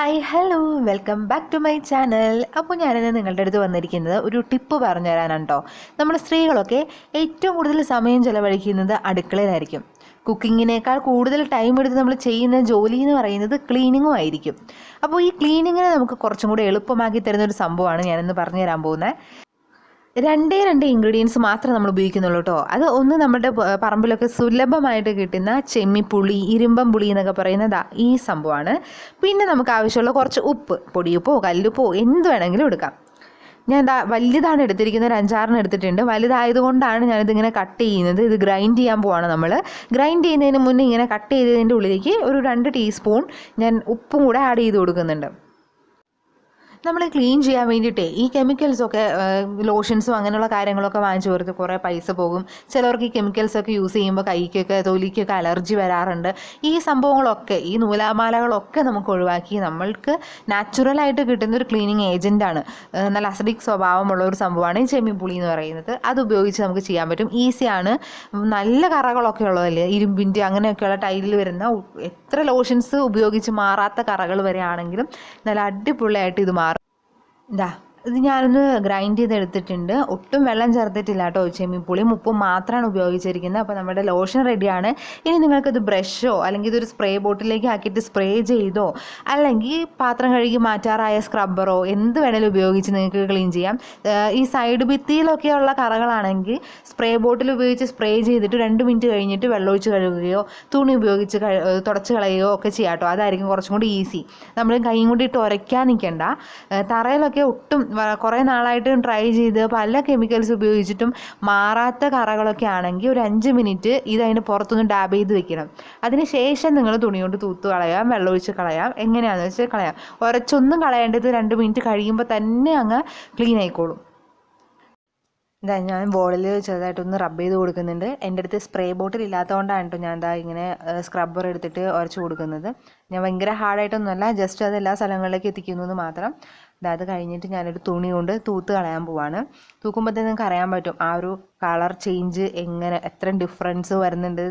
Hi hello welcome back to my channel. അപ്പോൾ ഞാനിന്ന് നിങ്ങളുടെ അടുത്ത് വന്നിരിക്കുന്നത് ഒരു ടിപ്പ് പറഞ്ഞു തരാനാണ് കേട്ടോ. നമ്മൾ സ്ത്രീകളൊക്കെ ഏറ്റവും കൂടുതൽ സമയം ചിലവഴിക്കുന്നത് അടുക്കളയിലായിരിക്കും. കുക്കിങ്ങിനേക്കാൾ കൂടുതൽ ടൈം എടുത്ത് നമ്മൾ ചെയ്യുന്ന ജോലി എന്ന് പറയുന്നത് ക്ലീനിങ്ങും ആയിരിക്കും. അപ്പോൾ ഈ ക്ലീനിങ്ങിനെ നമുക്ക് കുറച്ചും കൂടി എളുപ്പമാക്കി തരുന്ന ഒരു സംഭവമാണ് ഞാനിന്ന് പറഞ്ഞു തരാൻ പോകുന്നത്. രണ്ട് ഇൻഗ്രീഡിയൻസ് മാത്രമേ നമ്മൾ ഉപയോഗിക്കുന്നുള്ളൂ കേട്ടോ. അത് ഒന്ന് നമ്മുടെ പറമ്പിലൊക്കെ സുലഭമായിട്ട് കിട്ടുന്ന ചെമ്മിപ്പുളി, ഇരുമ്പം പുളി എന്നൊക്കെ പറയുന്നത് ഈ സംഭവമാണ്. പിന്നെ നമുക്ക് ആവശ്യമുള്ള കുറച്ച് ഉപ്പ്, പൊടിയുപ്പോ കല്ലുപ്പോ എന്ത് വേണമെങ്കിലും എടുക്കാം. ഞാൻ വലുതാണ് എടുത്തിരിക്കുന്നത്, ഒരു 5-6 എടുത്തിട്ടുണ്ട്. വലുതായതുകൊണ്ടാണ് ഞാനിതിങ്ങനെ കട്ട് ചെയ്യുന്നത്. ഇത് ഗ്രൈൻഡ് ചെയ്യാൻ പോവാണ് നമ്മൾ. ഗ്രൈൻഡ് ചെയ്യുന്നതിന് മുന്നേ ഇങ്ങനെ കട്ട് ചെയ്തതിൻ്റെ ഉള്ളിലേക്ക് ഒരു 2 ടീസ്പൂൺ ഞാൻ ഉപ്പും കൂടെ ആഡ് ചെയ്ത് കൊടുക്കുന്നുണ്ട്. നമ്മൾ ക്ലീൻ ചെയ്യാൻ വേണ്ടിയിട്ടേ ഈ കെമിക്കൽസൊക്കെ ലോഷൻസും അങ്ങനെയുള്ള കാര്യങ്ങളൊക്കെ വാങ്ങിച്ചു കൊടുത്ത് കുറേ പൈസ പോകും. ചിലവർക്ക് ഈ കെമിക്കൽസൊക്കെ യൂസ് ചെയ്യുമ്പോൾ കൈക്കൊക്കെ തൊലിക്കൊക്കെ അലർജി വരാറുണ്ട്. ഈ സംഭവങ്ങളൊക്കെ, ഈ നൂലാമാലകളൊക്കെ നമുക്ക് ഒഴിവാക്കി നമ്മൾക്ക് നാച്ചുറലായിട്ട് കിട്ടുന്ന ഒരു ക്ലീനിങ് ഏജൻറ്റാണ്. നല്ല അസിഡിക് സ്വഭാവമുള്ള ഒരു സംഭവമാണ് ഈ ചെമ്മിപ്പുളി എന്ന് പറയുന്നത്. അത് ഉപയോഗിച്ച് നമുക്ക് ചെയ്യാൻ പറ്റും. ഈസിയാണ്. നല്ല കറകളൊക്കെ ഉള്ളതല്ലേ, ഇരുമ്പിൻ്റെ അങ്ങനെയൊക്കെയുള്ള ടൈലിൽ വരുന്ന എത്ര ലോഷൻസ് ഉപയോഗിച്ച് മാറാത്ത കറകൾ വരെ ആണെങ്കിലും നല്ല അടിപൊളിയായിട്ട് ഇത് മാറും. ഇത് ഞാനൊന്ന് ഗ്രൈൻഡ് ചെയ്തെടുത്തിട്ടുണ്ട്. ഒട്ടും വെള്ളം ചേർത്തിട്ടില്ല കേട്ടോ. ചെമ്മിപ്പുളിയും ഉപ്പും മാത്രമാണ് ഉപയോഗിച്ചിരിക്കുന്നത്. അപ്പോൾ നമ്മുടെ ലോഷൻ റെഡിയാണ്. ഇനി നിങ്ങൾക്കിത് ബ്രഷോ അല്ലെങ്കിൽ ഇതൊരു സ്പ്രേ ബോട്ടിലേക്ക് ആക്കിയിട്ട് സ്പ്രേ ചെയ്തോ അല്ലെങ്കിൽ പാത്രം കഴുകി മാറ്റാറായ സ്ക്രബ്ബറോ എന്ത് വേണേലും ഉപയോഗിച്ച് നിങ്ങൾക്ക് ക്ലീൻ ചെയ്യാം. ഈ സൈഡ് ഭിത്തിയിലൊക്കെയുള്ള കറകളാണെങ്കിൽ സ്പ്രേ ബോട്ടിൽ ഉപയോഗിച്ച് സ്പ്രേ ചെയ്തിട്ട് 2 മിനിറ്റ് കഴിഞ്ഞിട്ട് വെള്ളമൊഴിച്ച് കഴുകുകയോ തുണി ഉപയോഗിച്ച് തുടച്ച് കളയുകയോ ഒക്കെ ചെയ്യാം കേട്ടോ. അതായിരിക്കും കുറച്ചും കൂടി ഈസി. നമ്മൾ കൈയും കൂടി ഇട്ട് ഉരയ്ക്കാൻ നിൽക്കണ്ട. തറയിലൊക്കെ ഒട്ടും കുറേ നാളായിട്ട് ട്രൈ ചെയ്ത് പല കെമിക്കൽസ് ഉപയോഗിച്ചിട്ടും മാറാത്ത കറകളൊക്കെ ആണെങ്കിൽ ഒരു 5 മിനിറ്റ് ഇതിന് പുറത്തൊന്ന് ഡാബ് ചെയ്ത് വെക്കണം. അതിന് ശേഷം നിങ്ങൾ തുണി കൊണ്ട് തൂത്ത് കളയാം, വെള്ളമൊഴിച്ച് കളയാം, എങ്ങനെയാണെന്ന് വെച്ചാൽ കളയാം. ഉരച്ചൊന്നും കളയേണ്ടത് 2 മിനിറ്റ് കഴിയുമ്പോൾ തന്നെ അങ്ങ് ക്ലീൻ ആയിക്കോളും. ഞാൻ ബോളിൽ ചെറുതായിട്ടൊന്ന് റബ്ബ് ചെയ്ത് കൊടുക്കുന്നുണ്ട്. എൻ്റെ അടുത്ത് സ്പ്രേ ബോട്ടിൽ ഇല്ലാത്തതുകൊണ്ടാണ് കേട്ടോ ഞാൻ ഇങ്ങനെ സ്ക്രബ്ബർ എടുത്തിട്ട് ഉരച്ച് കൊടുക്കുന്നത്. ഞാൻ ഭയങ്കര ഹാർഡായിട്ടൊന്നുമല്ല, ജസ്റ്റ് അത് എല്ലാ സ്ഥലങ്ങളിലേക്ക് എത്തിക്കുന്നു എന്ന് മാത്രം. അത് കഴിഞ്ഞിട്ട് ഞാനൊരു തുണി കൊണ്ട് തൂത്ത് കളയാൻ പോവാണ്. തൂക്കുമ്പോഴത്തേ നിങ്ങൾക്ക് അറിയാൻ പറ്റും ആ ഒരു കളർ ചേഞ്ച് എത്ര ഡിഫറൻസ് വരുന്നുണ്ട്.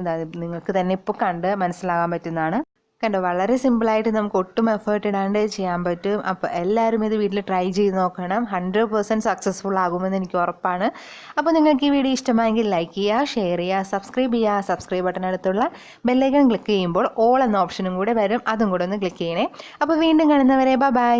നിങ്ങൾക്ക് തന്നെ ഇപ്പോൾ കണ്ട് മനസ്സിലാകാൻ പറ്റുന്നതാണ്. കണ്ടോ, വളരെ സിമ്പിളായിട്ട് നമുക്ക് ഒട്ടും എഫേർട്ട് ഇടാണ്ട് ചെയ്യാൻ പറ്റും. അപ്പോൾ എല്ലാവരും ഇത് വീട്ടിൽ ട്രൈ ചെയ്ത് നോക്കണം. 100% സക്സസ്ഫുൾ ആകുമെന്ന് എനിക്ക് ഉറപ്പാണ്. അപ്പോൾ നിങ്ങൾക്ക് ഈ വീഡിയോ ഇഷ്ടമായെങ്കിൽ ലൈക്ക് ചെയ്യുക, ഷെയർ ചെയ്യുക, സബ്സ്ക്രൈബ് ചെയ്യുക. സബ്സ്ക്രൈബ് ബട്ടനടുത്തുള്ള ബെല്ലൈക്കൺ ക്ലിക്ക് ചെയ്യുമ്പോൾ ഓൾ എന്ന ഓപ്ഷനും കൂടെ വരും. അതും കൂടെ ഒന്ന് ക്ലിക്ക് ചെയ്യണേ. അപ്പോൾ വീണ്ടും കാണുന്നവരെ ബൈ.